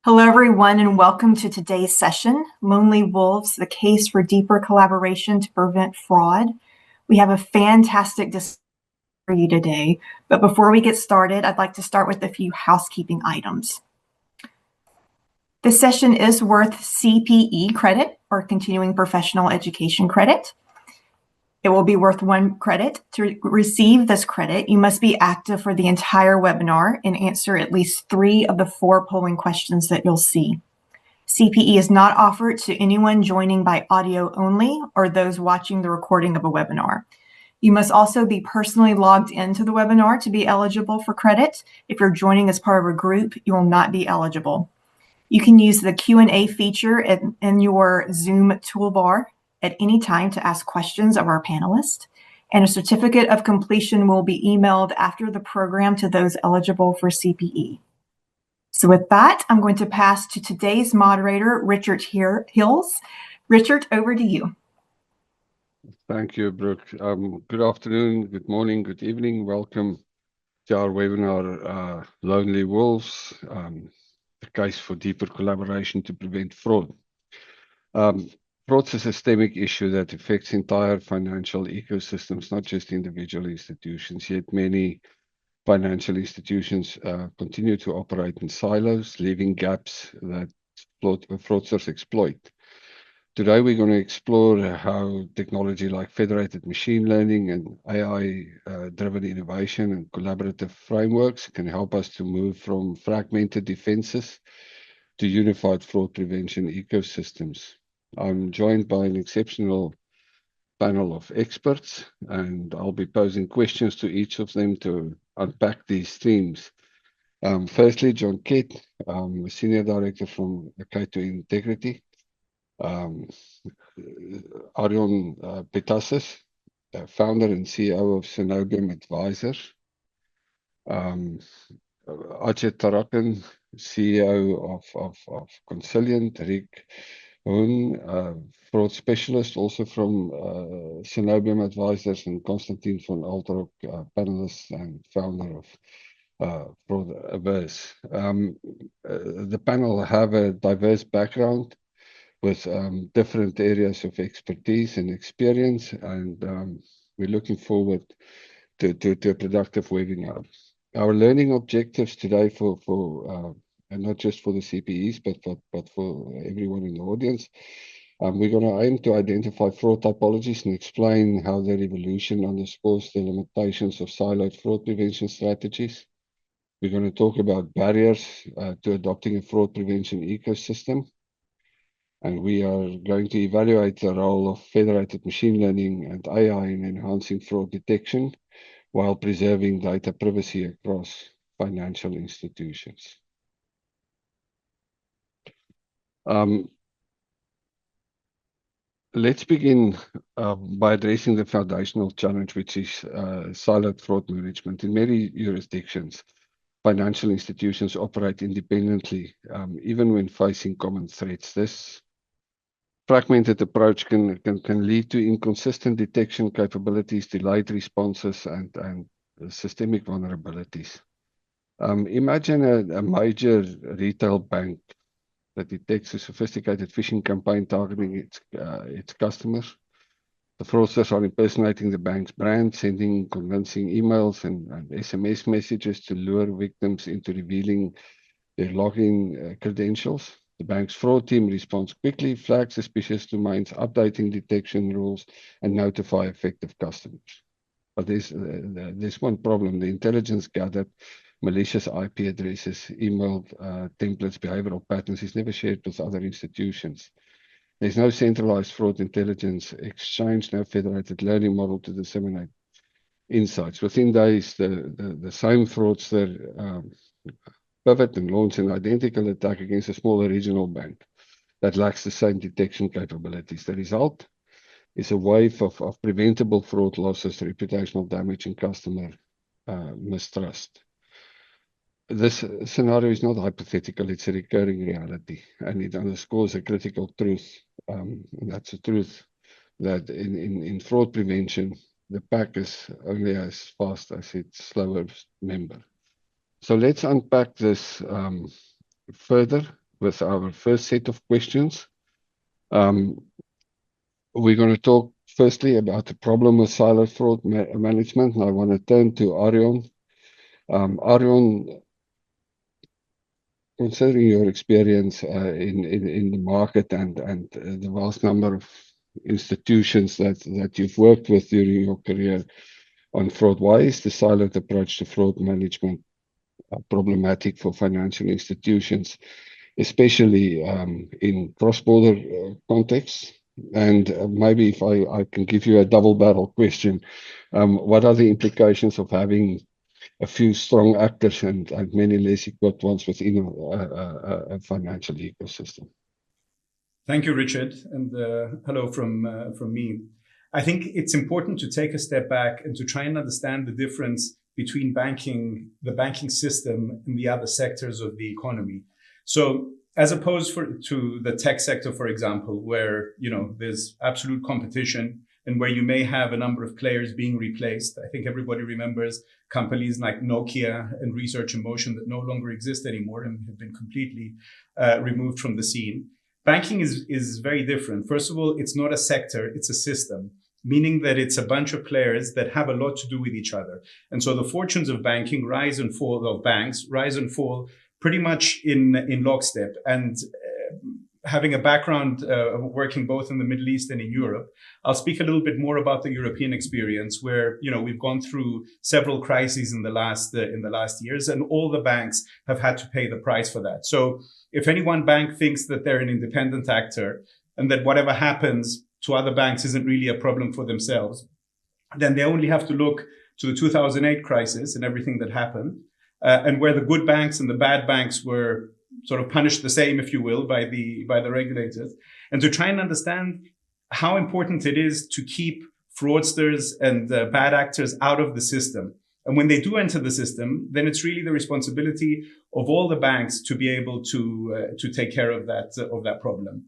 Hello, everyone, and welcome to today's session, Lonely Wolves, the Case for Deeper Collaboration to Prevent Fraud. We have a fantastic discussion for you today, but before we get started, I'd like to start with a few housekeeping items. This session is worth CPE credit, or Continuing Professional Education credit. It will be worth 1 credit. To receive this credit, you must be active for the entire webinar and answer at least 3 of the 4 polling questions that you'll see. CPE is not offered to anyone joining by audio only or those watching the recording of a webinar. You must also be personally logged into the webinar to be eligible for credit. If you're joining as part of a group, you will not be eligible. You can use the Q&A feature in your Zoom toolbar at any time to ask questions of our panelists, and a certificate of completion will be emailed after the program to those eligible for CPE. So with that, I'm going to pass to today's moderator, Richard Hills. Richard, over to you. Thank you, Brooke. Good afternoon, good morning, good evening. Welcome to our webinar, Lonely Wolves, the case for deeper collaboration to prevent fraud. Fraud's a systemic issue that affects entire financial ecosystems, not just individual institutions, yet many financial institutions continue to operate in silos, leaving gaps that fraudsters exploit. Today, we're going to explore how technology like federated machine learning and AI-driven innovation and collaborative frameworks can help us to move from fragmented defenses to unified fraud prevention ecosystems. I'm joined by an exceptional panel of experts, and I'll be posing questions to each of them to unpack these themes. Firstly, John Kett, a Senior Director from K2Integrity. Arion Petasis, founder and CEO of Coenobium Advisors. Ajay Tarakan, CEO of Consilient. Rick Hoon, fraud specialist, also from Coenobium Advisors, and Constantine van Altrock, panelist and founder of Fraud Averse. The panel have a diverse background with different areas of expertise and experience, and we're looking forward to a productive webinar. Our learning objectives today and not just for the CPEs, but for everyone in the audience, we're going to aim to identify fraud typologies and explain how their evolution underscores the limitations of siloed fraud prevention strategies. We're going to talk about barriers to adopting a fraud prevention ecosystem. And we are going to evaluate the role of federated machine learning and AI in enhancing fraud detection while preserving data privacy across financial institutions. Let's begin by addressing the foundational challenge, which is siloed fraud management. In many jurisdictions, financial institutions operate independently, even when facing common threats. This fragmented approach can lead to inconsistent detection capabilities, delayed responses, and systemic vulnerabilities. Imagine a major retail bank that detects a sophisticated phishing campaign targeting its customers. The fraudsters are impersonating the bank's brand, sending convincing emails and SMS messages to lure victims into revealing their login credentials. The bank's fraud team responds quickly, flags suspicious domains, updating detection rules, and notify affected customers. But there's one problem. The intelligence gathered malicious IP addresses, email templates, behavioral patterns is never shared with other institutions. There's no centralized fraud intelligence exchange, no federated learning model to disseminate insights. Within days, the same fraudster pivot and launch an identical attack against a smaller regional bank that lacks the same detection capabilities. The result is a wave of preventable fraud losses, reputational damage, and customer mistrust. This scenario is not hypothetical, it's a recurring reality, and it underscores a critical truth. And that's the truth that in fraud prevention, the pack is only as fast as its slowest member. So let's unpack this further. with our first set of questions. We're going to talk firstly about the problem with siloed fraud management, and I want to turn to Arjan. Arjan, considering your experience in the market and the vast number of institutions that you've worked with during your career on fraud, why is the siloed approach to fraud management problematic for financial institutions, especially in cross-border contexts? And maybe if I can give you a double barrel question, what are the implications of having a few strong actors and many less equipped ones within a financial ecosystem? Thank you, Richard, and hello from me. I think it's important to take a step back and to try and understand the difference between the banking system and the other sectors of the economy. So as opposed to the tech sector, for example, where there's absolute competition and where you may have a number of players being replaced. I think everybody remembers companies like Nokia and Research in Motion that no longer exist anymore and have been completely removed from the scene. Banking is very different. First of all, it's not a sector, it's a system, meaning that it's a bunch of players that have a lot to do with each other. And so the fortunes of banking rise and fall, of banks rise and fall pretty much in lockstep. And having a background working both in the Middle East and in Europe, I'll speak a little bit more about the European experience, where we've gone through several crises in the last years, and all the banks have had to pay the price for that. So if any one bank thinks that they're an independent actor and that whatever happens to other banks isn't really a problem for themselves, then they only have to look to the 2008 crisis and everything that happened, and where the good banks and the bad banks were sort of punished the same, if you will, by the regulators, and to try and understand how important it is to keep fraudsters and bad actors out of the system. And when they do enter the system, then it's really the responsibility of all the banks to be able to take care of that problem.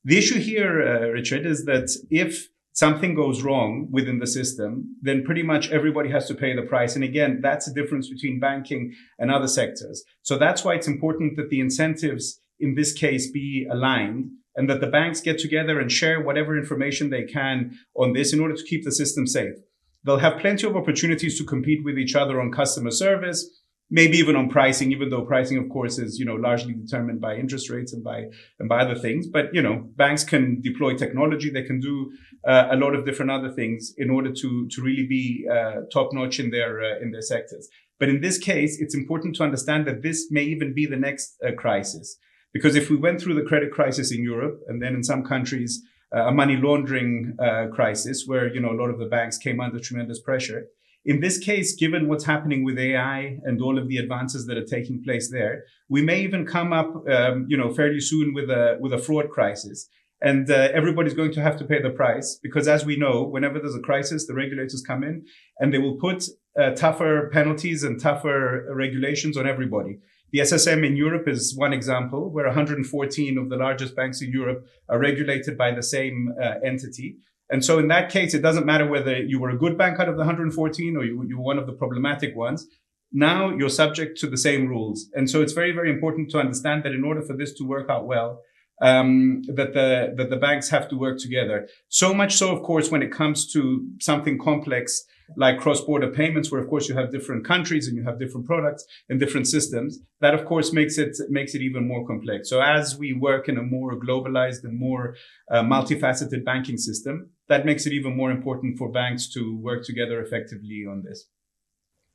The issue here, Richard, is that if something goes wrong within the system, then pretty much everybody has to pay the price. And again, that's the difference between banking and other sectors. So that's why it's important that the incentives in this case be aligned, and that the banks get together and share whatever information they can on this in order to keep the system safe. They'll have plenty of opportunities to compete with each other on customer service, maybe even on pricing, even though pricing, of course, is largely determined by interest rates and by other things. But banks can deploy technology; they can do a lot of different other things in order to really be top notch in their sectors. But in this case, it's important to understand that this may even be the next crisis, because if we went through the credit crisis in Europe and then in some countries a money laundering crisis where a lot of the banks came under tremendous pressure. In this case, given what's happening with AI and all of the advances that are taking place there, we may even come up, fairly soon with a fraud crisis, and everybody's going to have to pay the price, because as we know, whenever there's a crisis, the regulators come in and they will put tougher penalties and tougher regulations on everybody. The SSM in Europe is one example, where 114 of the largest banks in Europe are regulated by the same entity. And so in that case, it doesn't matter whether you were a good bank out of the 114 or you were one of the problematic ones. Now you're subject to the same rules. And so it's very, very important to understand that in order for this to work out well, that the banks have to work together. So much so, of course, when it comes to something complex like cross-border payments, where, of course, you have different countries and you have different products and different systems, that, of course, makes it even more complex. So as we work in a more globalized and more multifaceted banking system, that makes it even more important for banks to work together effectively on this.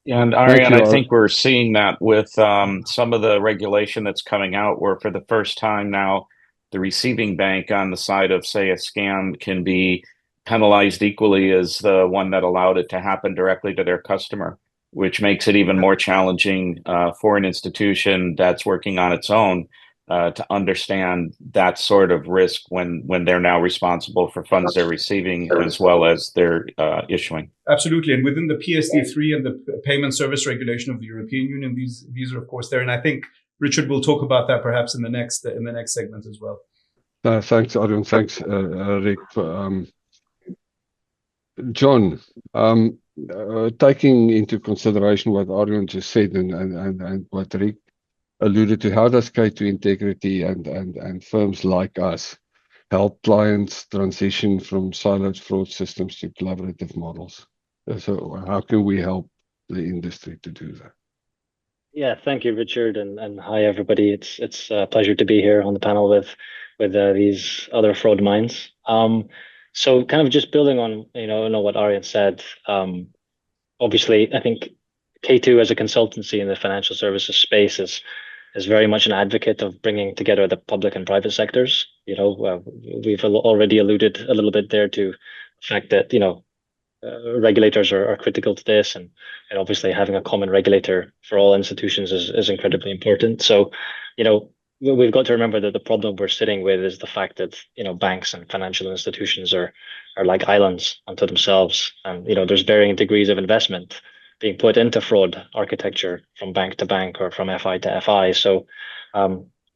Yeah, and Arjan, I think we're seeing that with some of the regulation that's coming out, where for the first time now, the receiving bank on the side of, say, a scam can be penalized equally as the one that allowed it to happen directly to their customer, which makes it even more challenging for an institution that's working on its own to understand that sort of risk when they're now responsible for funds they're receiving as well as they're issuing. Absolutely. And within the PSD3 and the payment service regulation of the European Union, these are, of course, there. And I think Richard will talk about that perhaps in the next segment as well. Thanks, Arjan. Thanks, Rick. John, taking into consideration what Arjan just said and what Rick alluded to, how does K2Integrity and firms like us help clients transition from siloed fraud systems to collaborative models? So how can we help the industry to do that? Yeah, thank you, Richard, and hi everybody. It's a pleasure to be here on the panel with these other fraud minds. So kind of just building on what Aryan said. Obviously, I think K2 as a consultancy in the financial services space is very much an advocate of bringing together the public and private sectors. We've already alluded a little bit there to the fact that regulators are critical to this, and obviously having a common regulator for all institutions is incredibly important. So, we've got to remember that the problem we're sitting with is the fact that banks and financial institutions are like islands unto themselves, and there's varying degrees of investment being put into fraud architecture from bank to bank or from FI to FI. So,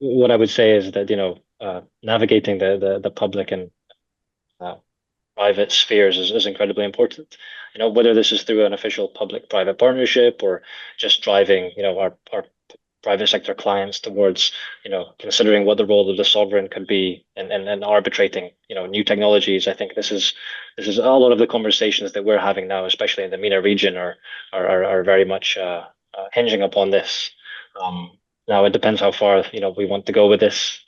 what I would say is that navigating the public and private spheres is incredibly important. Whether this is through an official public-private partnership or just driving, our private sector clients towards, considering what the role of the sovereign could be and arbitrating, new technologies. I think this is a lot of the conversations that we're having now, especially in the MENA region, are very much hinging upon this. Now it depends how far we want to go with this.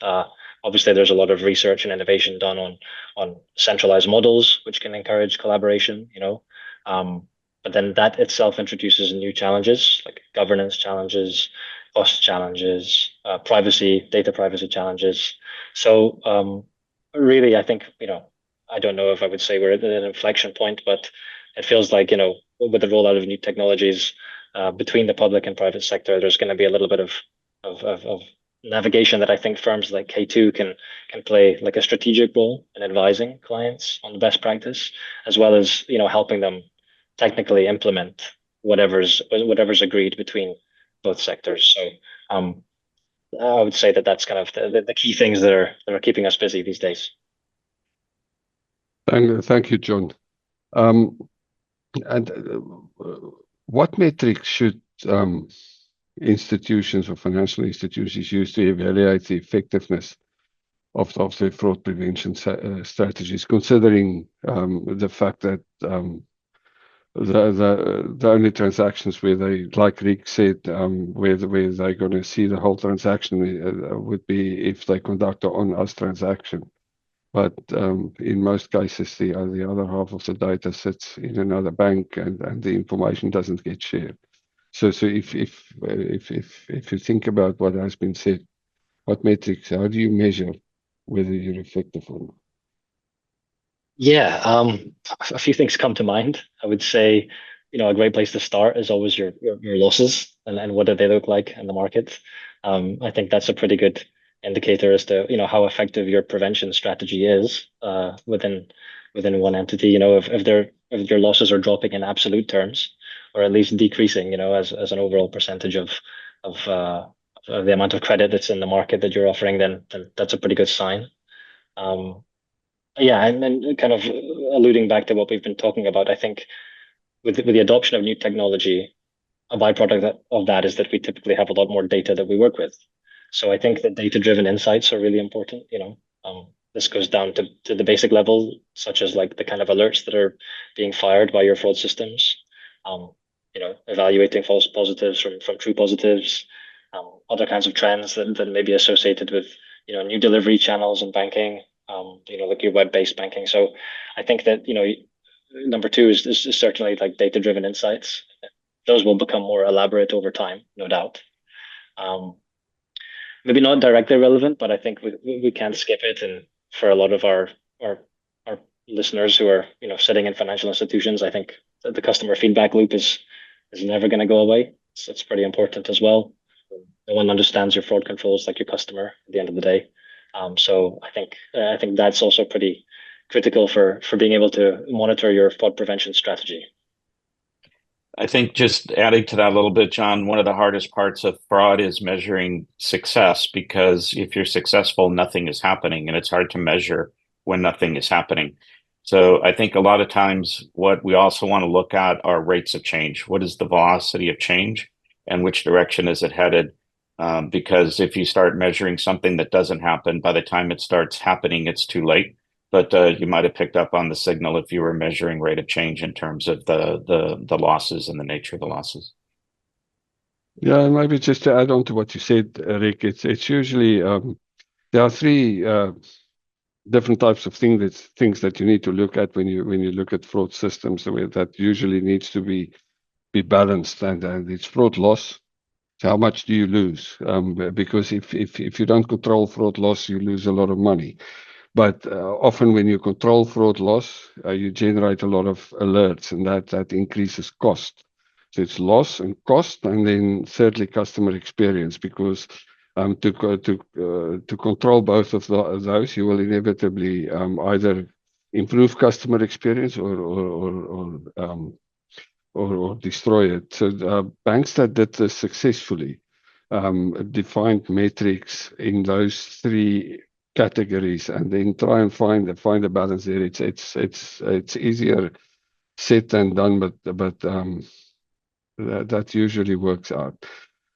Obviously, there's a lot of research and innovation done on centralized models, which can encourage collaboration. But then that itself introduces new challenges like governance challenges, cost challenges, data privacy challenges. So really, I think I don't know if I would say we're at an inflection point, but it feels like with the rollout of new technologies between the public and private sector, there's going to be a little bit of navigation that I think firms like K2 can play like a strategic role in advising clients on best practice, as well as helping them technically implement whatever's agreed between both sectors. So I would say that that's kind of the key things that are keeping us busy these days. Thank you, John. And what metrics should institutions or financial institutions use to evaluate the effectiveness of the fraud prevention strategies, considering the fact that the only transactions where they, like Rick said, where they're going to see the whole transaction would be if they conduct an on-us transaction. But in most cases, the other half of the data sits in another bank, and the information doesn't get shared. So if you think about what has been said, what metrics? How do you measure whether you're effective or not? Yeah, a few things come to mind. I would say, a great place to start is always your losses and what do they look like in the market. I think that's a pretty good indicator as to how effective your prevention strategy is within one entity. If their losses are dropping in absolute terms, or at least decreasing, as an overall percentage of the amount of credit that's in the market that you're offering, then that's a pretty good sign. Yeah, and then kind of alluding back to what we've been talking about, I think with the adoption of new technology, a byproduct of that is that we typically have a lot more data that we work with. So I think that data-driven insights are really important. This goes down to the basic level, such as like the kind of alerts that are being fired by your fraud systems. Evaluating false positives from true positives, other kinds of trends that may be associated with new delivery channels in banking. Like your web-based banking. So I think that number two is certainly like data-driven insights. Those will become more elaborate over time, no doubt. Maybe not directly relevant, but I think we can't skip it. And for a lot of our listeners who are sitting in financial institutions, I think that the customer feedback loop is never going to go away. So it's pretty important as well. No one understands your fraud controls like your customer at the end of the day. So I think that's also pretty critical for being able to monitor your fraud prevention strategy. I think just adding to that a little bit, John, one of the hardest parts of fraud is measuring success, because if you're successful, nothing is happening, and it's hard to measure when nothing is happening. So I think a lot of times what we also want to look at are rates of change. What is the velocity of change and which direction is it headed? because if you start measuring something that doesn't happen, by the time it starts happening, it's too late. But you might have picked up on the signal if you were measuring rate of change in terms of the losses and the nature of the losses. Yeah, and maybe just to add on to what you said, Rick, it's usually there are three different types of things that you need to look at when you look at fraud systems. That usually needs to be balanced, and it's fraud loss. So how much do you lose? Because if you don't control fraud loss, you lose a lot of money. But often when you control fraud loss, you generate a lot of alerts, and that increases cost. So it's loss and cost, and then thirdly, customer experience, because to control both of those, you will inevitably either improve customer experience or destroy it. So banks that did this successfully defined metrics in those three categories, and then try and find a balance there. It's easier said than done, but that usually works out.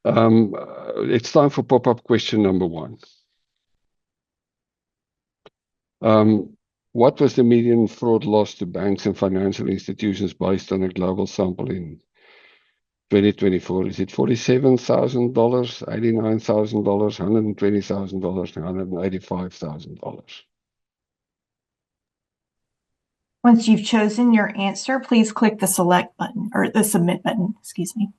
It's time for pop-up question number 1. What was the median fraud loss to banks and financial institutions based on a global sample in 2024? Is it $47,000, $89,000, $120,000, and $185,000? Once you've chosen your answer, please click the select button or the submit button, excuse me.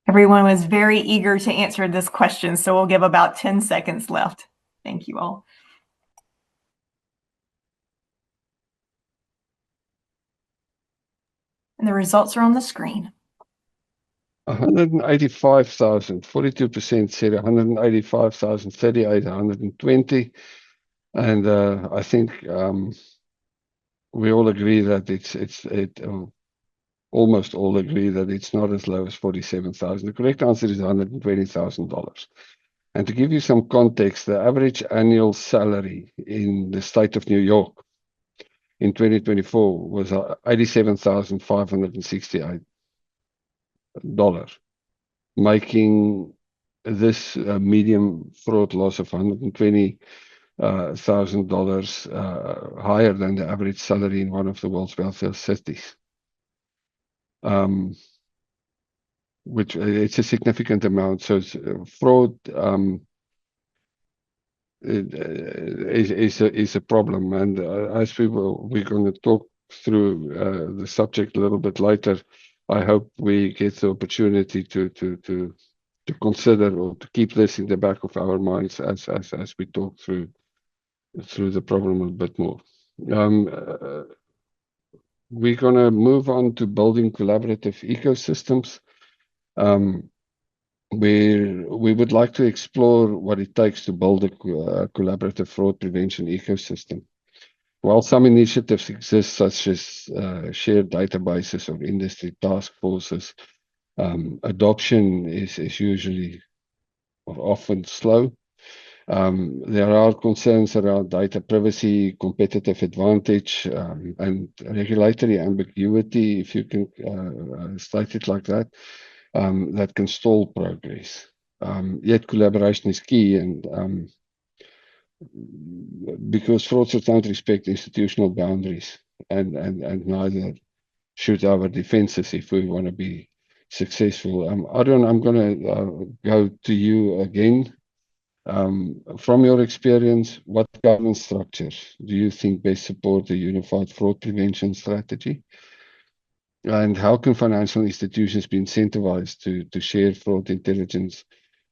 Everyone was very eager to answer this question, so we'll give about 10 seconds left. Thank you all. And the results are on the screen. 185,000, 42% said 185,000, 38, 120. And I think we all agree that almost all agree that it's not as low as 47,000. The correct answer is $120,000. And to give you some context, the average annual salary in the state of New York in 2024 was $87,568, making this medium fraud loss of $120,000 higher than the average salary in one of the world's wealthiest cities. Which it's a significant amount. So fraud is a problem, and as we're going to talk through the subject a little bit later, I hope we get the opportunity to consider or to keep this in the back of our minds as we talk through the problem a bit more. We're going to move on to building collaborative ecosystems. We would like to explore what it takes to build a collaborative fraud prevention ecosystem. While some initiatives exist, such as shared databases or industry task forces, adoption is usually or often slow. There are concerns around data privacy, competitive advantage, and regulatory ambiguity, if you can state it like that. That can stall progress. Yet collaboration is key, and because fraudsters don't respect institutional boundaries, and neither should our defenses if we want to be successful. Arun, I'm going to go to you again. From your experience, what governance structures do you think best support a unified fraud prevention strategy? And how can financial institutions be incentivized to share fraud intelligence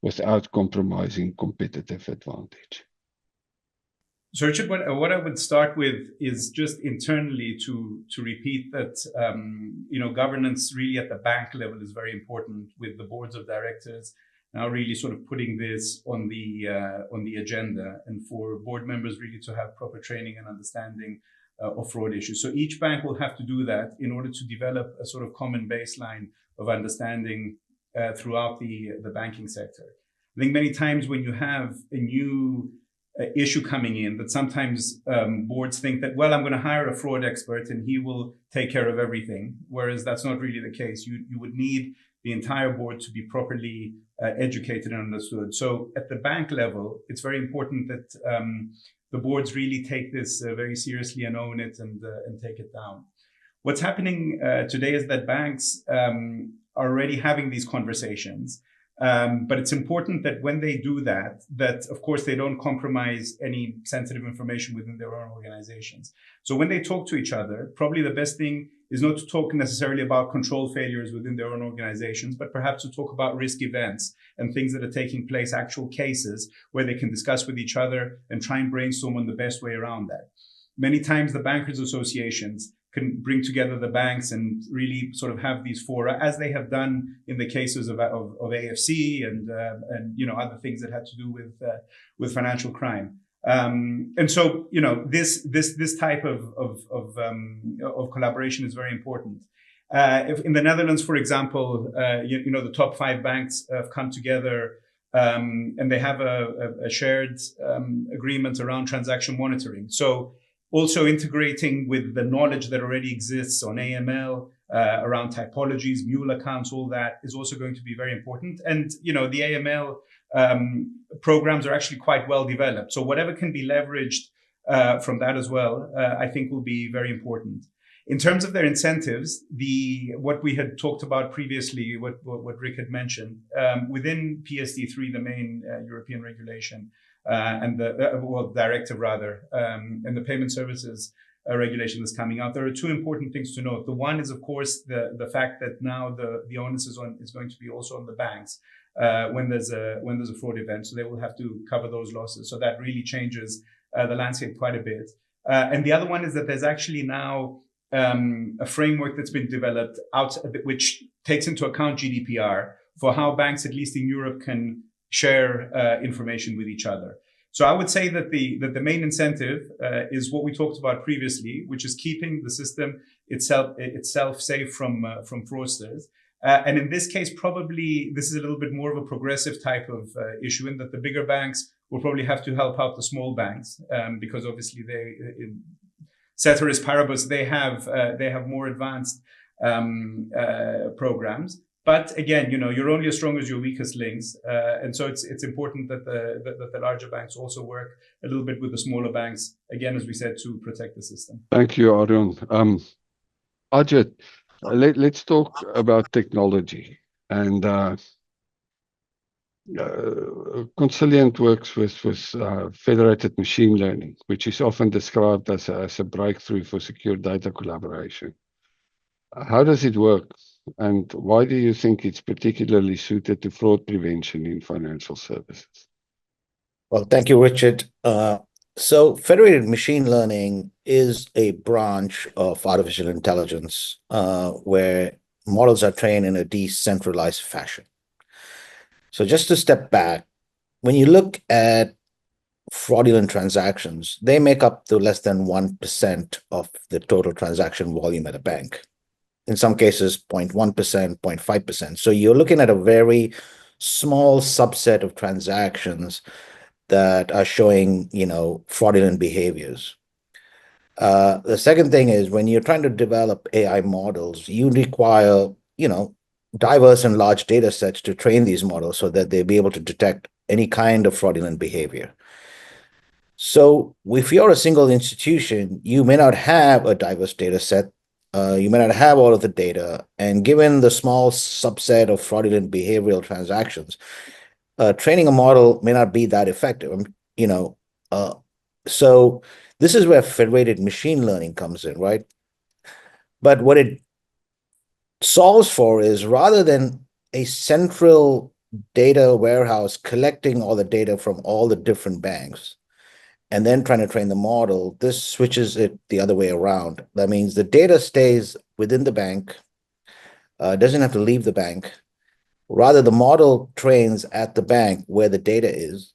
without compromising competitive advantage? So, Richard, what I would start with is just internally to repeat that governance really at the bank level is very important, with the boards of directors now really sort of putting this on the agenda, and for board members really to have proper training and understanding of fraud issues. So each bank will have to do that in order to develop a sort of common baseline of understanding throughout the banking sector. I think many times when you have a issue coming in, that sometimes boards think that, well, I'm going to hire a fraud expert and he will take care of everything, whereas that's not really the case. You would need the entire board to be properly educated and understood. So at the bank level, it's very important that the boards really take this very seriously and own it and take it down. What's happening today is that banks are already having these conversations. But it's important that when they do that, that of course they don't compromise any sensitive information within their own organizations. So when they talk to each other, probably the best thing is not to talk necessarily about control failures within their own organizations, but perhaps to talk about risk events and things that are taking place, actual cases where they can discuss with each other and try and brainstorm on the best way around that. Many times the bankers associations can bring together the banks and really sort of have these fora, as they have done in the cases of AFC and other things that had to do with financial crime. And so this type of collaboration is very important. If in the Netherlands, for example, the top 5 banks have come together and they have a shared agreement around transaction monitoring. So also integrating with the knowledge that already exists on AML, around typologies, mule accounts, all that is also going to be very important. And, the AML programs are actually quite well developed. So whatever can be leveraged from that as well, I think will be very important. In terms of their incentives, what we had talked about previously, what Rick had mentioned, within PSD3, the main European regulation, and the directive rather, and the payment services regulation that's coming out, there are 2 important things to note. The one is, of course, the fact that now the onus is going to be also on the banks when there's a fraud event, so they will have to cover those losses. So that really changes the landscape quite a bit. And the other one is that there's actually now a framework that's been developed which takes into account GDPR for how banks, at least in Europe, can share information with each other. So I would say that the main incentive is what we talked about previously, which is keeping the system itself safe from fraudsters. And in this case, probably this is a little bit more of a progressive type of issue, in that the bigger banks will probably have to help out the small banks because obviously ceteris paribus, they have more advanced programs. But again, you're only as strong as your weakest links, and so it's important that the larger banks also work a little bit with the smaller banks, again, as we said, to protect the system. Thank you, Arun. Ajit, let's talk about technology. And Consilient works with federated machine learning, which is often described as a breakthrough for secure data collaboration. How does it work? And why do you think it's particularly suited to fraud prevention in financial services? Well, thank you, Richard. So federated machine learning is a branch of artificial intelligence where models are trained in a decentralized fashion. So just to step back, when you look at fraudulent transactions, they make up to less than 1% of the total transaction volume at a bank. In some cases, 0.1%, 0.5%. So you're looking at a very small subset of transactions that are showing, fraudulent behaviors. The second thing is, when you're trying to develop AI models, you require, diverse and large data sets to train these models so that they'll be able to detect any kind of fraudulent behavior. So if you're a single institution, you may not have a diverse data set. You may not have all of the data, and given the small subset of fraudulent behavioral transactions, training a model may not be that effective. So this is where federated machine learning comes in, right? But what it solves for is, rather than a central data warehouse collecting all the data from all the different banks and then trying to train the model, this switches it the other way around. That means the data stays within the bank, doesn't have to leave the bank. Rather, the model trains at the bank where the data is,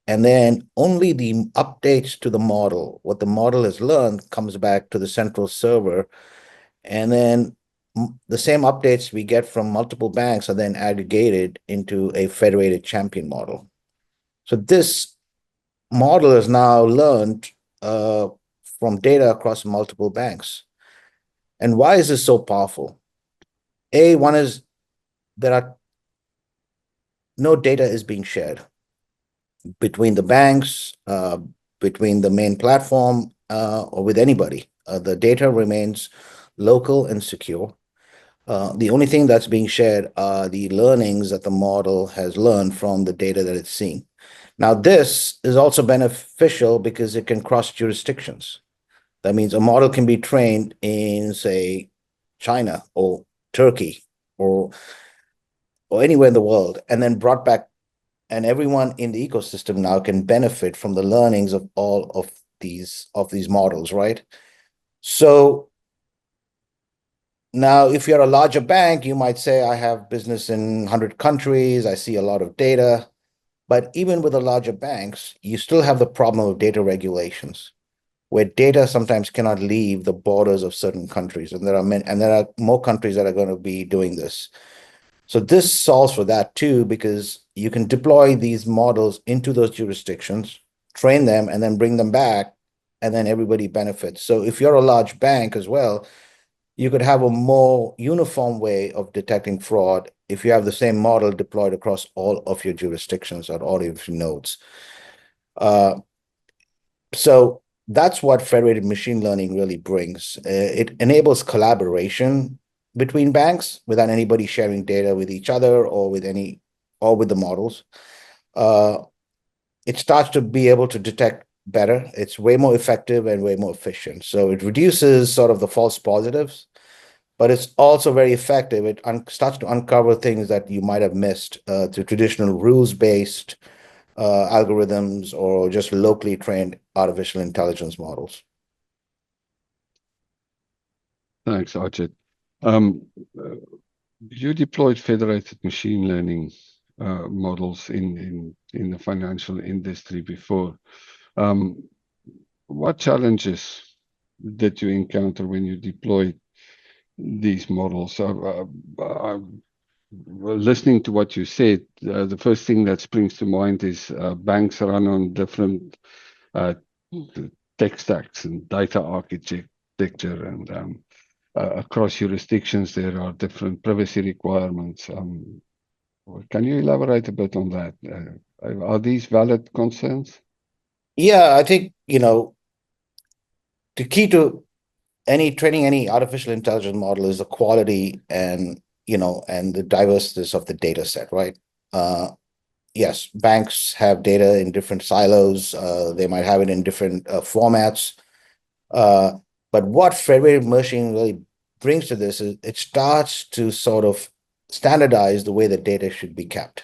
and then only the updates to the model, what the model has learned, comes back to the central server, and then the same updates we get from multiple banks are then aggregated into a federated champion model. So this model is now learned from data across multiple banks. And why is this so powerful? One is no data is being shared between the banks, between the main platform, or with anybody. The data remains local and secure. The only thing that's being shared are the learnings that the model has learned from the data that it's seeing. Now, this is also beneficial because it can cross jurisdictions. That means a model can be trained in, say, China or Turkey or anywhere in the world, and then brought back, and everyone in the ecosystem now can benefit from the learnings of all of these models, right? So now, if you're a larger bank, you might say, I have business in 100 countries, I see a lot of data. But even with the larger banks, you still have the problem of data regulations, where data sometimes cannot leave the borders of certain countries, and there are more countries that are going to be doing this. So this solves for that too, because you can deploy these models into those jurisdictions, train them, and then bring them back, and then everybody benefits. So if you're a large bank as well, you could have a more uniform way of detecting fraud if you have the same model deployed across all of your jurisdictions or all of your nodes. So that's what federated machine learning really brings. It enables collaboration between banks without anybody sharing data with each other or with the models. It starts to be able to detect better. It's way more effective and way more efficient. So it reduces sort of the false positives, but it's also very effective. It starts to uncover things that you might have missed through traditional rules-based algorithms or just locally trained artificial intelligence models. Thanks, Ajit. You deployed federated machine learning models in the financial industry before. What challenges did you encounter when you deployed these models? Listening to what you said, the first thing that springs to mind is banks run on different tech stacks and data architecture, and across jurisdictions there are different privacy requirements. Can you elaborate a bit on that? Are these valid concerns? Yeah, I think, the key to training any artificial intelligence model is the quality and the diverseness of the data set, right? Yes, banks have data in different silos. They might have it in different formats. But what federated machine really brings to this is it starts to sort of standardize the way the data should be kept.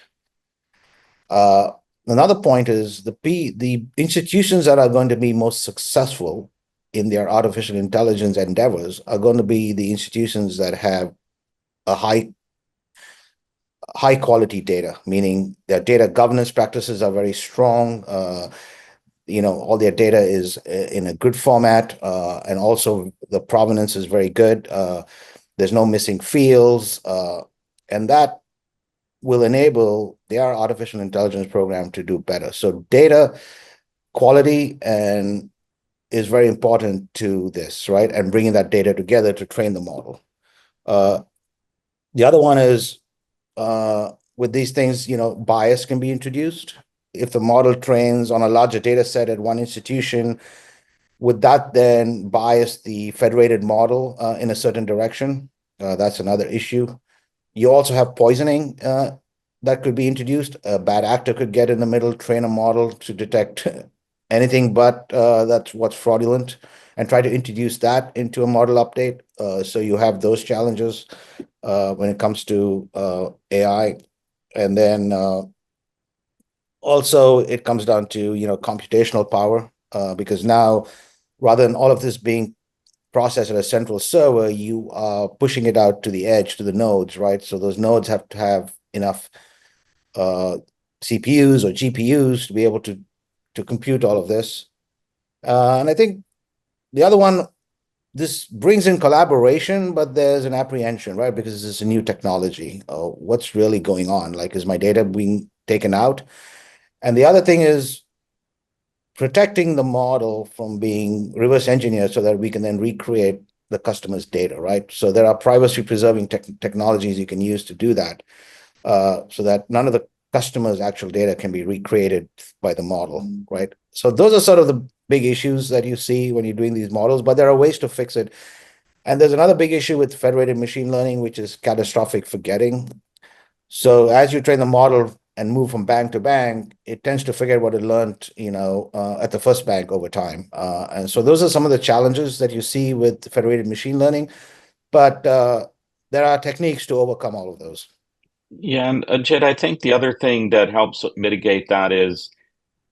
Another point is the institutions that are going to be most successful in their artificial intelligence endeavors are going to be the institutions that have a high quality data, meaning their data governance practices are very strong. All their data is in a good format, and also the provenance is very good. There's no missing fields, and that will enable their artificial intelligence program to do better. So data quality is very important to this, right? And bringing that data together to train the model. The other one is with these things, bias can be introduced. If the model trains on a larger data set at one institution, would that then bias the federated model in a certain direction? That's another issue. You also have poisoning that could be introduced. A bad actor could get in the middle, train a model to detect anything but that's what's fraudulent, and try to introduce that into a model update. So you have those challenges when it comes to AI. And then also it comes down to, computational power, because now rather than all of this being processed at a central server, you are pushing it out to the edge, to the nodes, right? So those nodes have to have enough CPUs or GPUs to be able to compute all of this. And I think the other one, this brings in collaboration, but there's an apprehension, right? Because it's a new technology. What's really going on? Like, is my data being taken out? And the other thing is, protecting the model from being reverse engineered so that we can then recreate the customer's data, right? So there are privacy preserving technologies you can use to do that, so that none of the customer's actual data can be recreated by the model, right? So those are sort of the big issues that you see when you're doing these models, but there are ways to fix it. And there's another big issue with federated machine learning, which is catastrophic forgetting. So as you train the model and move from bank to bank, it tends to forget what it learned, at the first bank over time. And so those are some of the challenges that you see with federated machine learning, but there are techniques to overcome all of those. Yeah, and Jed, I think the other thing that helps mitigate that is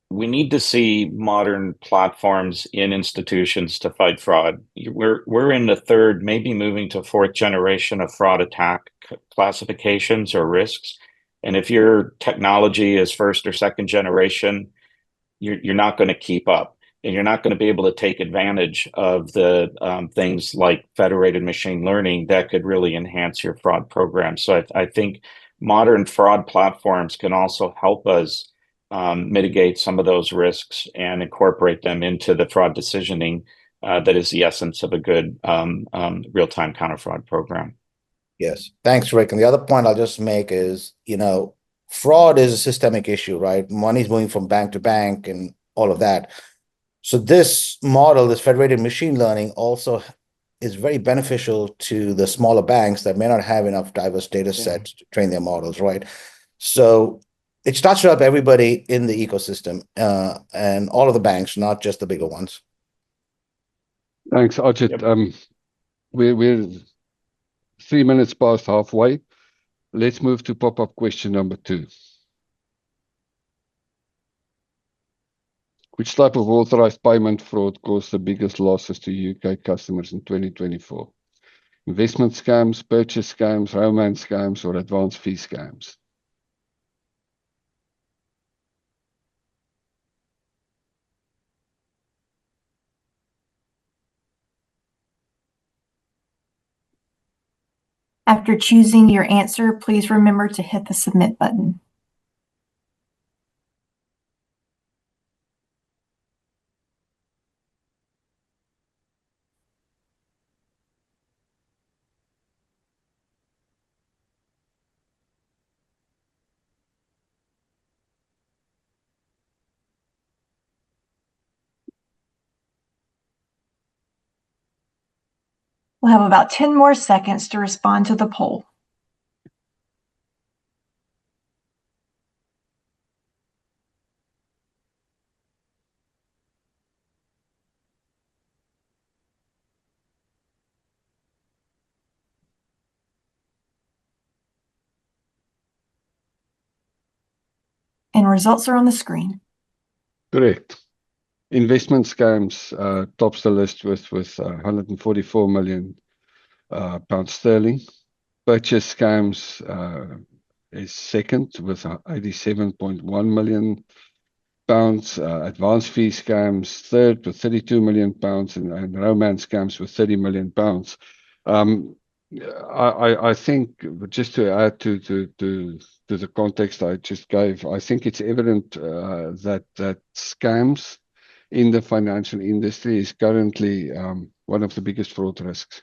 we need to see modern platforms in institutions to fight fraud. We're in the third, maybe moving to fourth generation of fraud attack classifications or risks. And if your technology is first or second generation, you're not going to keep up, and you're not going to be able to take advantage of the things like federated machine learning that could really enhance your fraud program. So I think modern fraud platforms can also help us mitigate some of those risks and incorporate them into the fraud decisioning that is the essence of a good real-time counter fraud program. Yes. Thanks, Rick. And the other point I'll just make is, fraud is a systemic issue, right? Money's moving from bank to bank and all of that. So this model, this federated machine learning, also is very beneficial to the smaller banks that may not have enough diverse data sets to train their models, right? So it starts to help everybody in the ecosystem, and all of the banks, not just the bigger ones. Thanks, Ajit. Yep. We're 3 minutes past halfway. Let's move to pop-up question number 2. Which type of authorized payment fraud caused the biggest losses to UK customers in 2024? Investment scams, purchase scams, romance scams, or advance fee scams? After choosing your answer, please remember to hit the submit button. We'll have about 10 more seconds to respond to the poll. And results are on the screen. Correct. Investment scams tops the list with 144 million pounds sterling. Purchase scams is second with 87.1 million pounds. Advance fee scams third with 32 million pounds, and romance scams with 30 million pounds. I think, just to add to the context I just gave, I think it's evident that scams in the financial industry is currently one of the biggest fraud risks,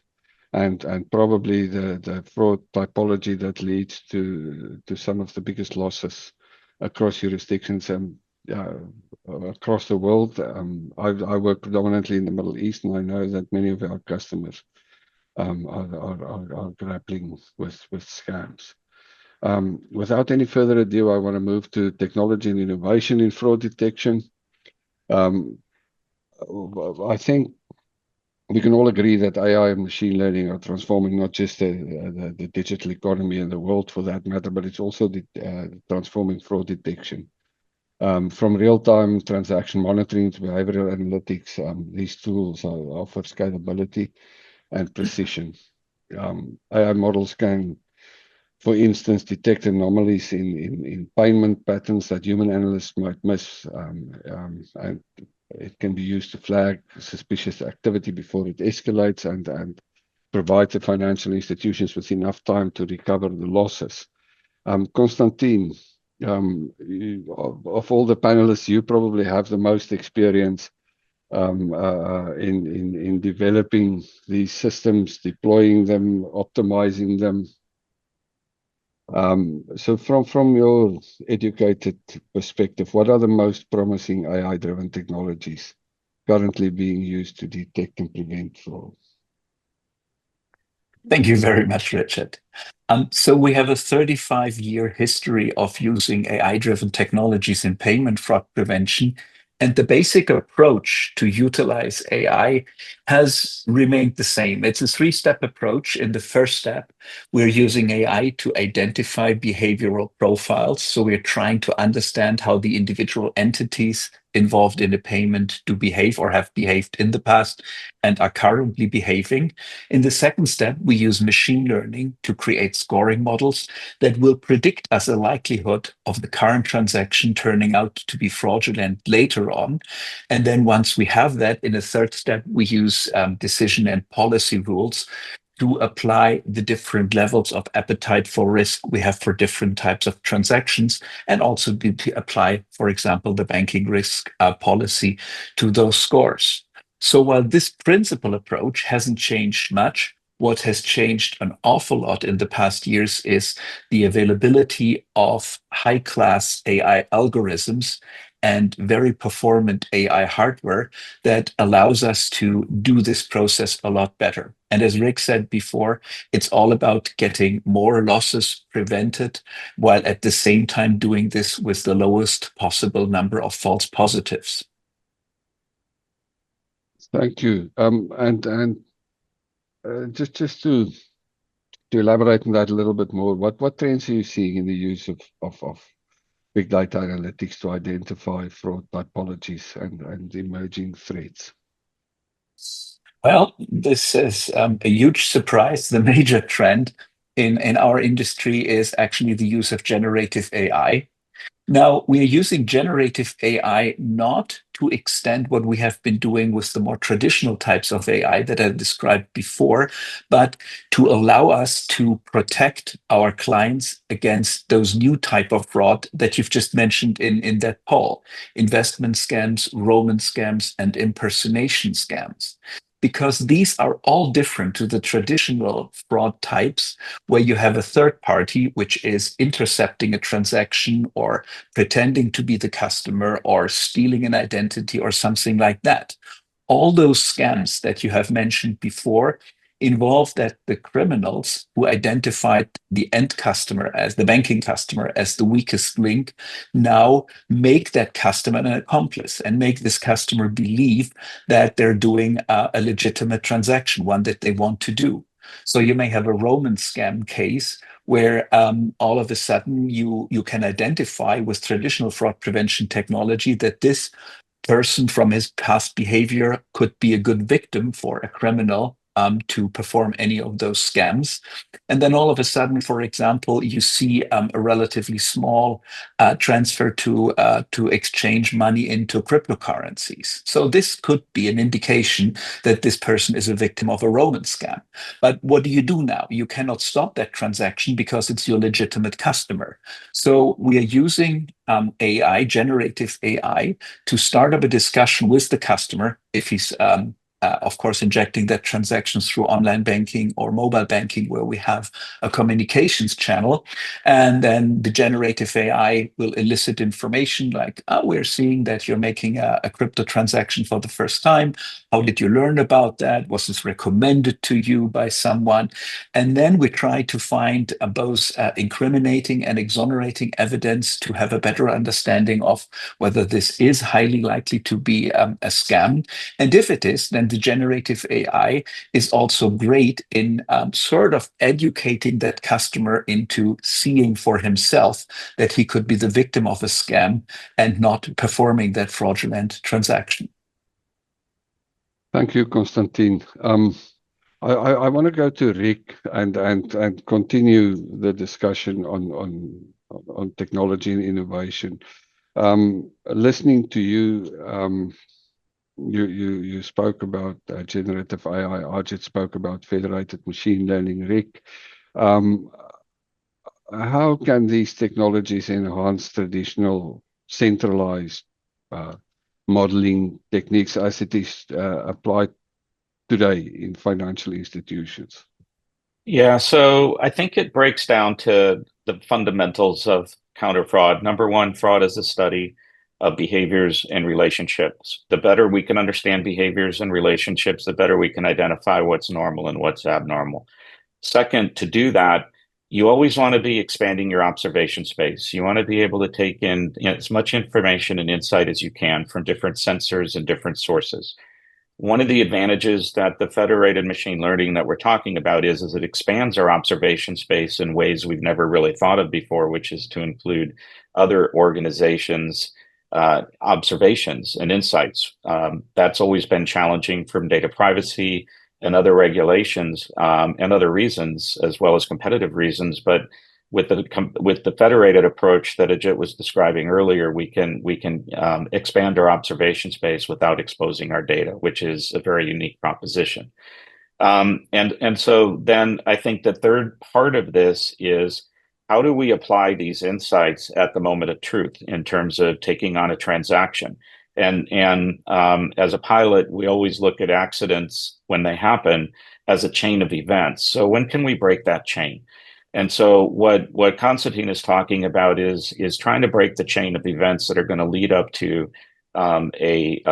and probably the fraud typology that leads to some of the biggest losses across jurisdictions and across the world. I work predominantly in the Middle East, and I know that many of our customers are grappling with scams. Without any further ado, I want to move to technology and innovation in fraud detection. I think we can all agree that AI and machine learning are transforming not just the digital economy and the world for that matter, but it's also transforming fraud detection. From real-time transaction monitoring to behavioral analytics, these tools offer scalability and precision. AI models can, for instance, detect anomalies in payment patterns that human analysts might miss, and it can be used to flag suspicious activity before it escalates and provide the financial institutions with enough time to recover the losses. Constantine, of all the panelists, you probably have the most experience in developing these systems, deploying them, optimizing them. So from your educated perspective, what are the most promising AI-driven technologies currently being used to detect and prevent fraud? Thank you very much, Richard. So we have a 35-year history of using AI-driven technologies in payment fraud prevention. And the basic approach to utilize AI has remained the same. It's a three-step approach. In the first step, we're using AI to identify behavioral profiles. So we're trying to understand how the individual entities involved in a payment do behave or have behaved in the past and are currently behaving. In the second step, we use machine learning to create scoring models that will predict us a likelihood of the current transaction turning out to be fraudulent later on. And then once we have that, in a third step, we use decision and policy rules to apply the different levels of appetite for risk we have for different types of transactions, and also to apply, for example, the banking risk policy to those scores. So while this principal approach hasn't changed much, what has changed an awful lot in the past years is the availability of high-class AI algorithms and very performant AI hardware that allows us to do this process a lot better. And as Rick said before, it's all about getting more losses prevented while at the same time doing this with the lowest possible number of false positives. Thank you. Just to elaborate on that a little bit more, what trends are you seeing in the use of big data analytics to identify fraud typologies and emerging threats? Well, this is a huge surprise. The major trend in our industry is actually the use of generative AI. Now, we are using generative AI not to extend what we have been doing with the more traditional types of AI that I described before, but to allow us to protect our clients against those new type of fraud that you've just mentioned in that poll: investment scams, Roman scams, and impersonation scams. Because these are all different to the traditional fraud types, where you have a third party which is intercepting a transaction or pretending to be the customer or stealing an identity or something like that. All those scams that you have mentioned before involve that the criminals who identified the end customer as the banking customer as the weakest link now make that customer an accomplice and make this customer believe that they're doing a legitimate transaction, one that they want to do. So you may have a Roman scam case where all of a sudden you can identify with traditional fraud prevention technology that this person from his past behavior could be a good victim for a criminal to perform any of those scams. And then all of a sudden, for example, you see a relatively small transfer to exchange money into cryptocurrencies. So this could be an indication that this person is a victim of a Roman scam. But what do you do now? You cannot stop that transaction because it's your legitimate customer. So we are using AI, generative AI, to start up a discussion with the customer if he's of course, injecting that transactions through online banking or mobile banking where we have a communications channel. And then the generative AI will elicit information like, oh, we're seeing that you're making a crypto transaction for the first time. How did you learn about that? Was this recommended to you by someone? And then we try to find both incriminating and exonerating evidence to have a better understanding of whether this is highly likely to be a scam. And if it is, then the generative AI is also great in sort of educating that customer into seeing for himself that he could be the victim of a scam and not performing that fraudulent transaction. Thank you, Konstantin. I want to go to Rick and continue the discussion on technology and innovation. Listening to you, you spoke about generative AI. Arjit spoke about federated machine learning. Rick, how can these technologies enhance traditional centralized modeling techniques as it is applied today in financial institutions? Yeah, so I think it breaks down to the fundamentals of counter fraud. Number one, fraud is a study of behaviors and relationships. The better we can understand behaviors and relationships, the better we can identify what's normal and what's abnormal. Second, to do that, you always want to be expanding your observation space. You want to be able to take in, as much information and insight as you can from different sensors and different sources. One of the advantages that the federated machine learning that we're talking about is it expands our observation space in ways we've never really thought of before, which is to include other organizations' observations and insights. That's always been challenging from data privacy and other regulations and other reasons, as well as competitive reasons. But with the federated approach that Ajit was describing earlier, we can expand our observation space without exposing our data, which is a very unique proposition. And so then I think the third part of this is, how do we apply these insights at the moment of truth in terms of taking on a transaction? And as a pilot, we always look at accidents when they happen as a chain of events. So when can we break that chain? And so what Constantine is talking about is trying to break the chain of events that are going to lead up to a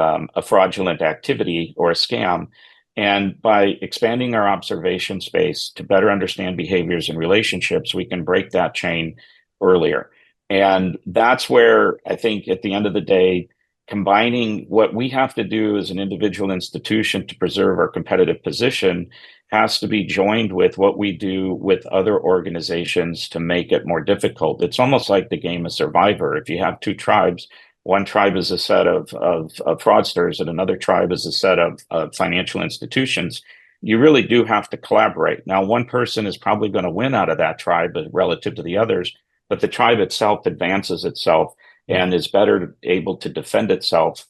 fraudulent activity or a scam. And by expanding our observation space to better understand behaviors and relationships, we can break that chain earlier. And that's where I think at the end of the day, combining what we have to do as an individual institution to preserve our competitive position has to be joined with what we do with other organizations to make it more difficult. It's almost like the game of Survivor. If you have two tribes, one tribe is a set of fraudsters and another tribe is a set of financial institutions, you really do have to collaborate. Now, one person is probably going to win out of that tribe relative to the others, but the tribe itself advances itself and is better able to defend itself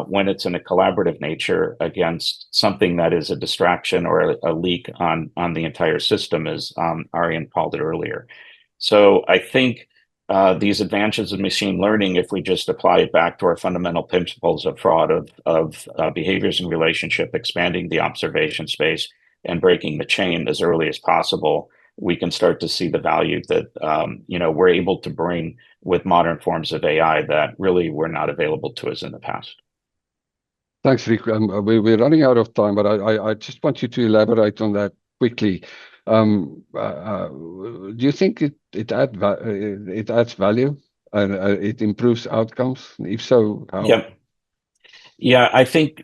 when it's in a collaborative nature against something that is a distraction or a leak on the entire system, as Arian called it earlier. So I think these advantages of machine learning, if we just apply it back to our fundamental principles of fraud, of behaviors and relationship, expanding the observation space and breaking the chain as early as possible, we can start to see the value that we're able to bring with modern forms of AI that really were not available to us in the past. Thanks, Rick. We're running out of time, but I just want you to elaborate on that quickly. Do you think it adds value and it improves outcomes? If so, how? Yeah, I think,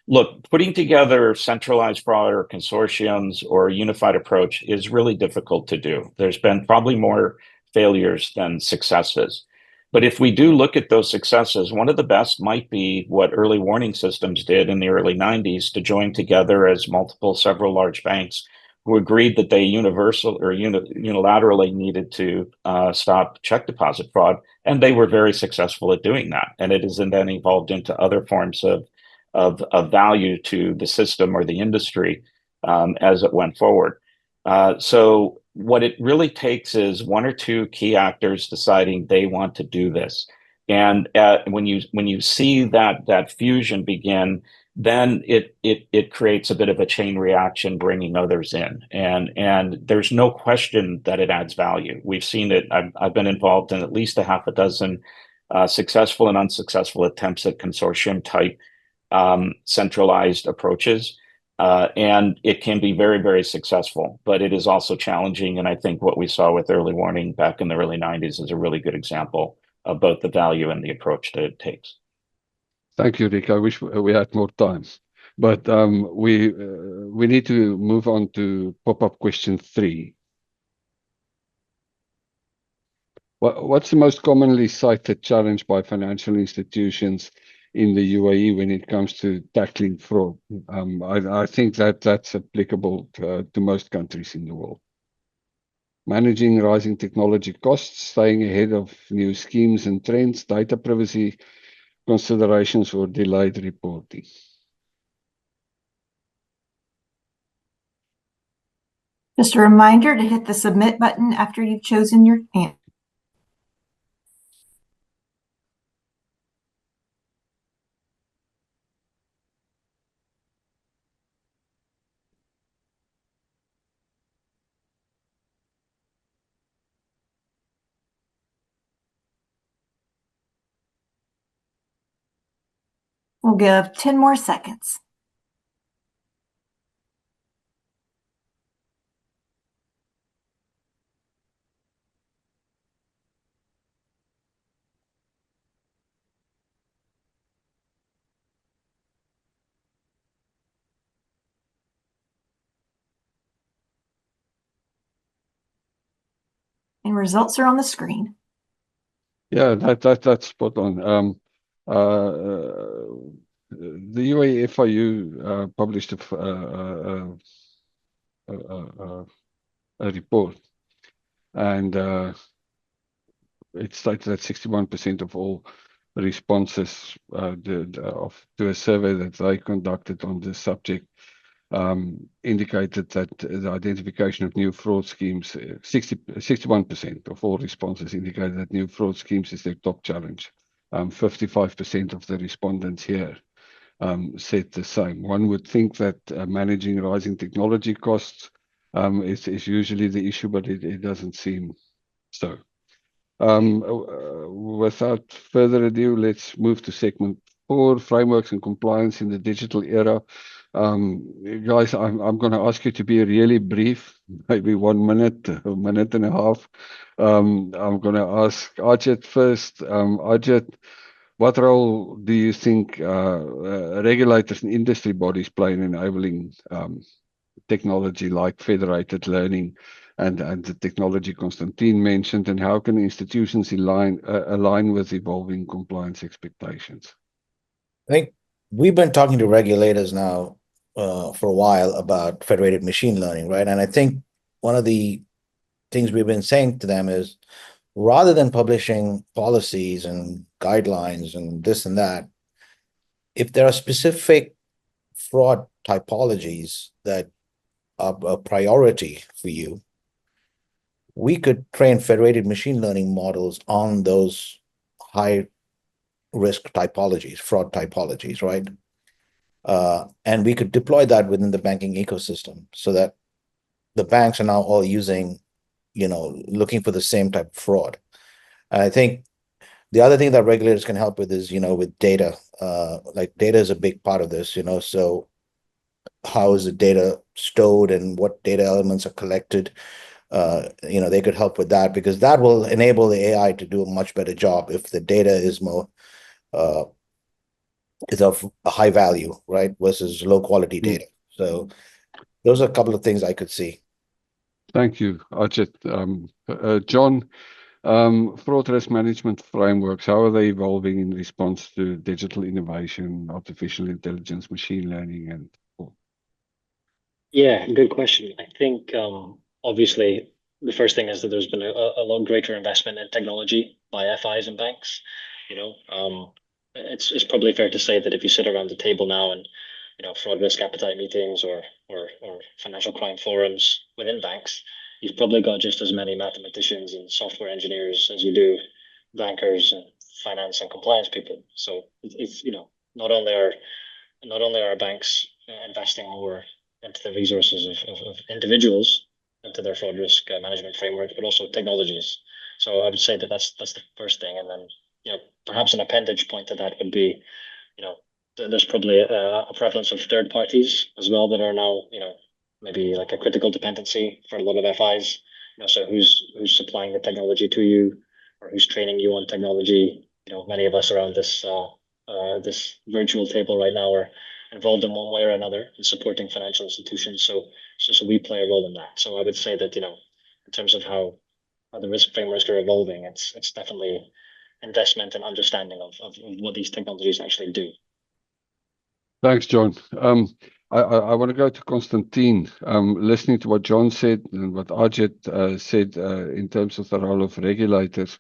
look, putting together centralized fraud or consortiums or a unified approach is really difficult to do. There's been probably more failures than successes. But if we do look at those successes, one of the best might be what early warning systems did in the early 90s to join together as several large banks who agreed that they unilaterally needed to stop check deposit fraud. And they were very successful at doing that. And it has then evolved into other forms of value to the system or the industry as it went forward. So what it really takes is one or two key actors deciding they want to do this. And when you see that fusion begin, then it creates a bit of a chain reaction, bringing others in. And there's no question that it adds value. We've seen it. I've been involved in at least a half a dozen successful and unsuccessful attempts at consortium type centralized approaches. And it can be very, very successful, but it is also challenging. And I think what we saw with early warning back in the early 90s is a really good example of both the value and the approach that it takes. Thank you, Rick. I wish we had more time, but we need to move on to pop-up question 3. What's the most commonly cited challenge by financial institutions in the UAE when it comes to tackling fraud? I think that's applicable to most countries in the world. Managing rising technology costs, staying ahead of new schemes and trends, data privacy considerations, or delayed reporting. Just a reminder to hit the submit button after you've chosen your answer. We'll give 10 more seconds. And results are on the screen. Yeah, that's spot on. The UAE FIU published a report, and it stated that 61% of all responses to a survey that they conducted on this subject indicated that the identification of new fraud schemes, 61% of all responses indicated that new fraud schemes is their top challenge. 55% of the respondents here said the same. One would think that managing rising technology costs is usually the issue, but it doesn't seem so. Without further ado, let's move to segment 4, frameworks and compliance in the digital era. Guys, I'm going to ask you to be really brief, maybe 1 minute, a minute and a half. I'm going to ask Ajit first. Ajit, what role do you think regulators and industry bodies play in enabling technology like federated learning and the technology Constantine mentioned, and how can institutions align with evolving compliance expectations? I think we've been talking to regulators now for a while about federated machine learning, right? And I think one of the things we've been saying to them is, rather than publishing policies and guidelines and this and that, if there are specific fraud typologies that are a priority for you, we could train federated machine learning models on those high risk typologies, fraud typologies, right? And we could deploy that within the banking ecosystem so that the banks are now all using, looking for the same type of fraud. And I think the other thing that regulators can help with is, with data. Like data is a big part of this, so how is the data stored and what data elements are collected? They could help with that, because that will enable the AI to do a much better job if the data is more is of a high value, right, versus low quality data. So those are a couple of things I could see. Thank you, Ajit. John, fraud risk management frameworks, how are they evolving in response to digital innovation, artificial intelligence, machine learning, and all? Yeah, good question. I think obviously the first thing is that there's been a lot greater investment in technology by FIs and banks. It's probably fair to say that if you sit around the table now and fraud risk appetite meetings or financial crime forums within banks, you've probably got just as many mathematicians and software engineers as you do bankers and finance and compliance people. So it's not only are banks investing more into the resources of individuals into their fraud risk management frameworks, but also technologies. So I would say that that's the first thing, and then perhaps an appendage point to that would be there's probably a prevalence of third parties as well that are now maybe like a critical dependency for a lot of FIs. So who's supplying the technology to you, or who's training you on technology? Many of us around this virtual table right now are involved in one way or another in supporting financial institutions. So we play a role in that. So I would say that in terms of how the risk frameworks are evolving, it's definitely investment and understanding of what these technologies actually do. Thanks, John. I want to go to Constantine. Listening to what John said and what Ajit said in terms of the role of regulators.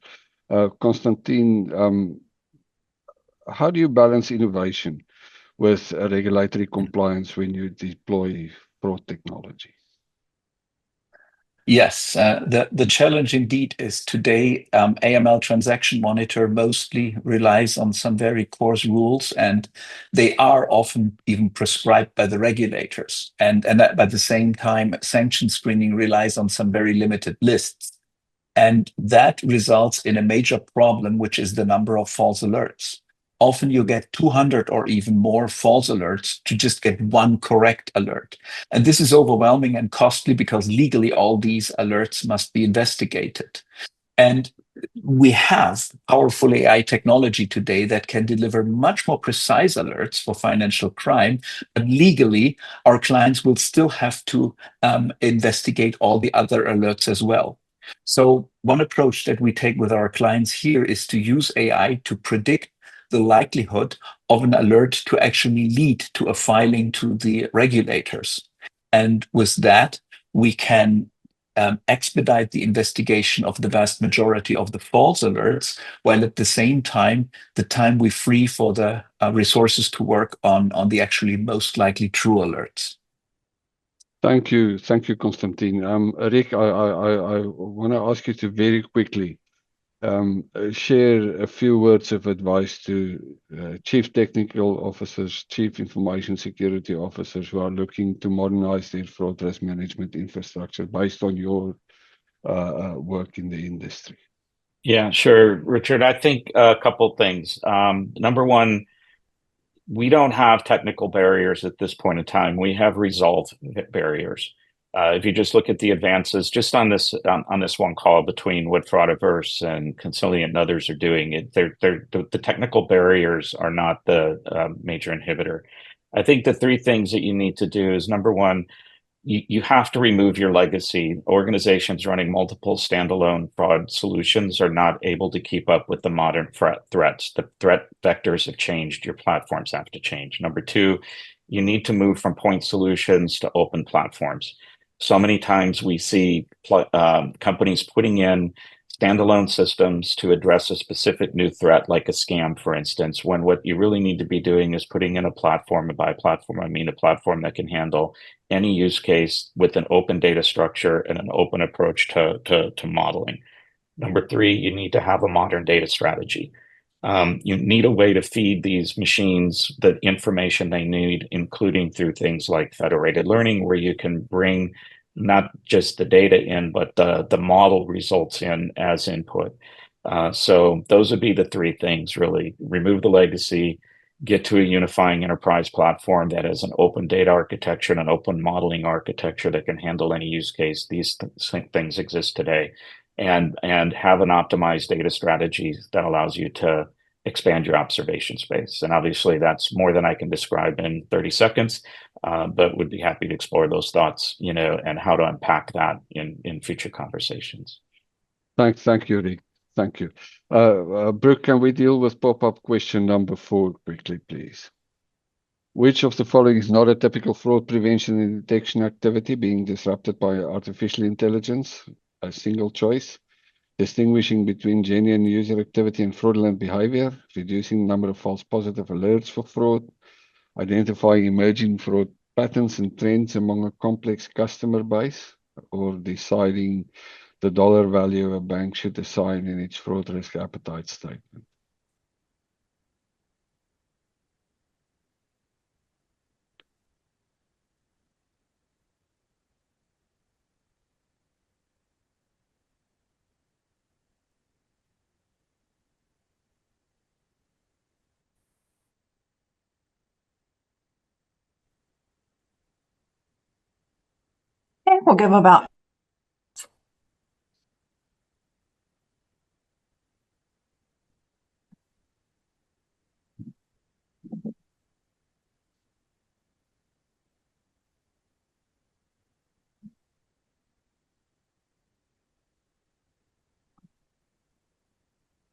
Constantine, how do you balance innovation with regulatory compliance when you deploy fraud technology? Yes, the challenge indeed is today AML Transaction Monitor mostly relies on some very coarse rules, and they are often even prescribed by the regulators. And at the same time, sanction screening relies on some very limited lists. And that results in a major problem, which is the number of false alerts. Often you get 200 or even more false alerts to just get one correct alert. And this is overwhelming and costly because legally all these alerts must be investigated. And we have powerful AI technology today that can deliver much more precise alerts for financial crime, but legally, our clients will still have to investigate all the other alerts as well. So one approach that we take with our clients here is to use AI to predict the likelihood of an alert to actually lead to a filing to the regulators. And with that, we can expedite the investigation of the vast majority of the false alerts, while at the same time, the time we free for the resources to work on the actually most likely true alerts. Thank you, Konstantin. Rick, I want to ask you to very quickly share a few words of advice to chief technical officers, chief information security officers who are looking to modernize their fraud risk management infrastructure based on your work in the industry. Yeah, sure, Richard. I think a couple of things. Number one, we don't have technical barriers at this point in time. We have resolved barriers. If you just look at the advances, just on this one call between what Fraudiverse and Consilient and others are doing, the technical barriers are not the major inhibitor. I think the three things that you need to do is, number one, you have to remove your legacy. Organizations running multiple standalone fraud solutions are not able to keep up with the modern threats. The threat vectors have changed. Your platforms have to change. Number two, you need to move from point solutions to open platforms. So many times we see companies putting in standalone systems to address a specific new threat, like a scam, for instance, when what you really need to be doing is putting in a platform, and by platform, I mean a platform that can handle any use case with an open data structure and an open approach to modeling. Number three, you need to have a modern data strategy. You need a way to feed these machines the information they need, including through things like federated learning, where you can bring not just the data in, but the model results in as input. So those would be the three things, really. Remove the legacy, get to a unifying enterprise platform that has an open data architecture and an open modeling architecture that can handle any use case. These things exist today. And have an optimized data strategy that allows you to expand your observation space. And obviously that's more than I can describe in 30 seconds, but would be happy to explore those thoughts, and how to unpack that in future conversations. Thank you, Rick. Thank you. Brooke, can we deal with pop-up question number 4 quickly, please? Which of the following is not a typical fraud prevention and detection activity being disrupted by artificial intelligence? A single choice. Distinguishing between genuine user activity and fraudulent behavior, reducing the number of false positive alerts for fraud, identifying emerging fraud patterns and trends among a complex customer base, or deciding the dollar value a bank should assign in its fraud risk appetite statement. Okay, we'll give about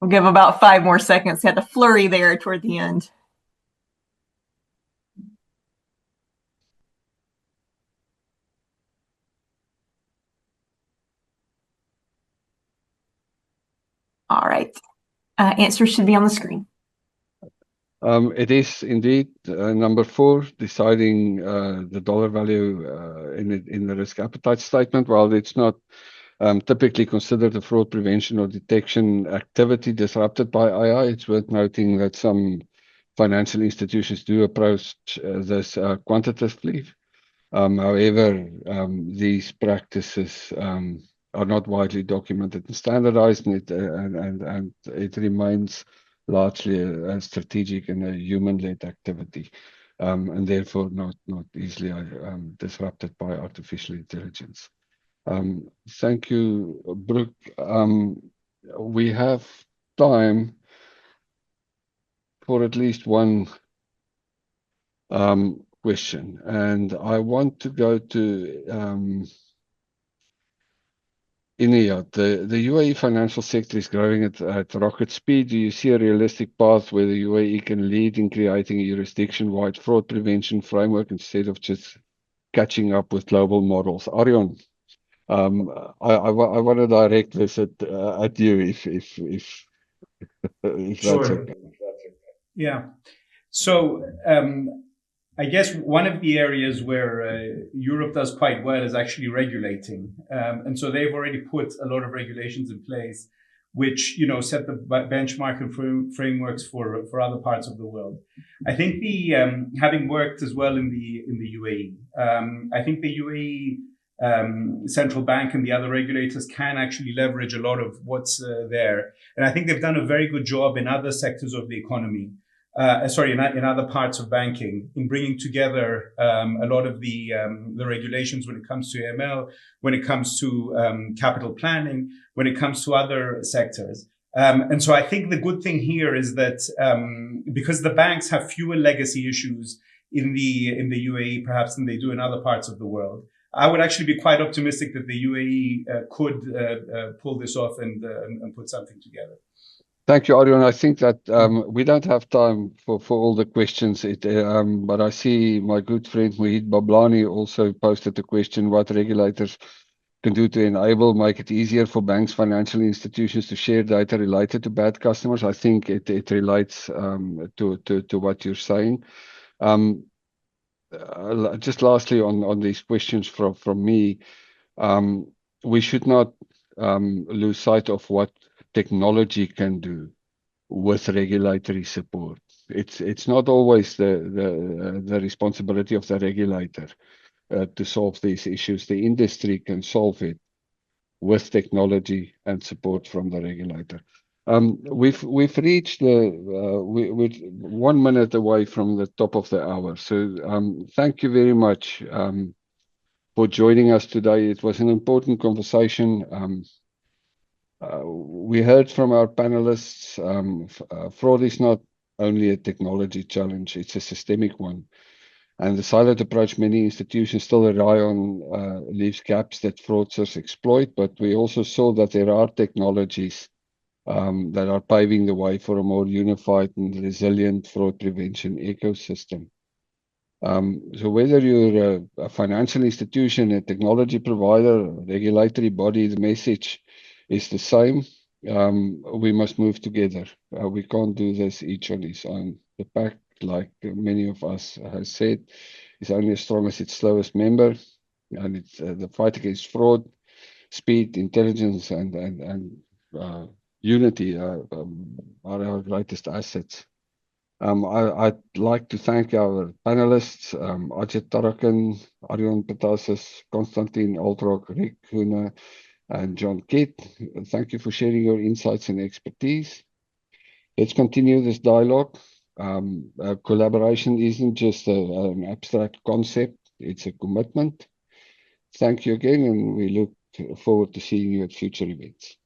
We'll give about 5 more seconds. Had a flurry there toward the end. All right. Answers should be on the screen. It is indeed number 4, deciding the dollar value in the risk appetite statement. While it's not typically considered a fraud prevention or detection activity disrupted by AI, it's worth noting that some financial institutions do approach this quantitatively. However, these practices are not widely documented and standardized, and it remains largely a strategic and a human-led activity, and therefore not easily disrupted by artificial intelligence. Thank you, Brooke. We have time for at least one question, and I want to go to Iniyat. The UAE financial sector is growing at rocket speed. Do you see a realistic path where the UAE can lead in creating a jurisdiction-wide fraud prevention framework instead of just catching up with global models? Arjan, I want to direct this at you if that's Sure. okay. Yeah. So I guess one of the areas where Europe does quite well is actually regulating. And so they've already put a lot of regulations in place, which, you know, set the benchmark and frameworks for other parts of the world. I think having worked as well in the UAE, I think the UAE central bank and the other regulators can actually leverage a lot of what's there. And I think they've done a very good job in other sectors of the economy. In other parts of banking, in bringing together a lot of the regulations when it comes to AML, when it comes to capital planning, when it comes to other sectors. And so I think the good thing here is that because the banks have fewer legacy issues in the UAE perhaps than they do in other parts of the world, I would actually be quite optimistic that the UAE could pull this off and put something together. Thank you, Arjan. I think that we don't have time for all the questions, but I see my good friend Mohit Bablani also posted a question: what regulators can do to make it easier for banks, financial institutions to share data related to bad customers. I think it relates to what you're saying. Just lastly on these questions from me, we should not lose sight of what technology can do with regulatory support. It's not always the responsibility of the regulator to solve these issues. The industry can solve it with technology and support from the regulator. We've reached we're 1 minute away from the top of the hour. So thank you very much for joining us today. It was an important conversation. We heard from our panelists, fraud is not only a technology challenge, it's a systemic one. And the silent approach many institutions still rely on leaves gaps that fraudsters exploit, but we also saw that there are technologies that are paving the way for a more unified and resilient fraud prevention ecosystem. So whether you're a financial institution, a technology provider, a regulatory body, the message is the same. We must move together. We can't do this each on its own. The pack, like many of us have said, is only as strong as its slowest member. And it's the fight against fraud, speed, intelligence, and unity are our greatest assets. I'd like to thank our panelists, Ajit Tarakan, Arjan Petasis, Konstantin Altrock, Rick Huna, and John Kitt. Thank you for sharing your insights and expertise. Let's continue this dialogue. Collaboration isn't just an abstract concept, it's a commitment. Thank you again, and we look forward to seeing you at future events.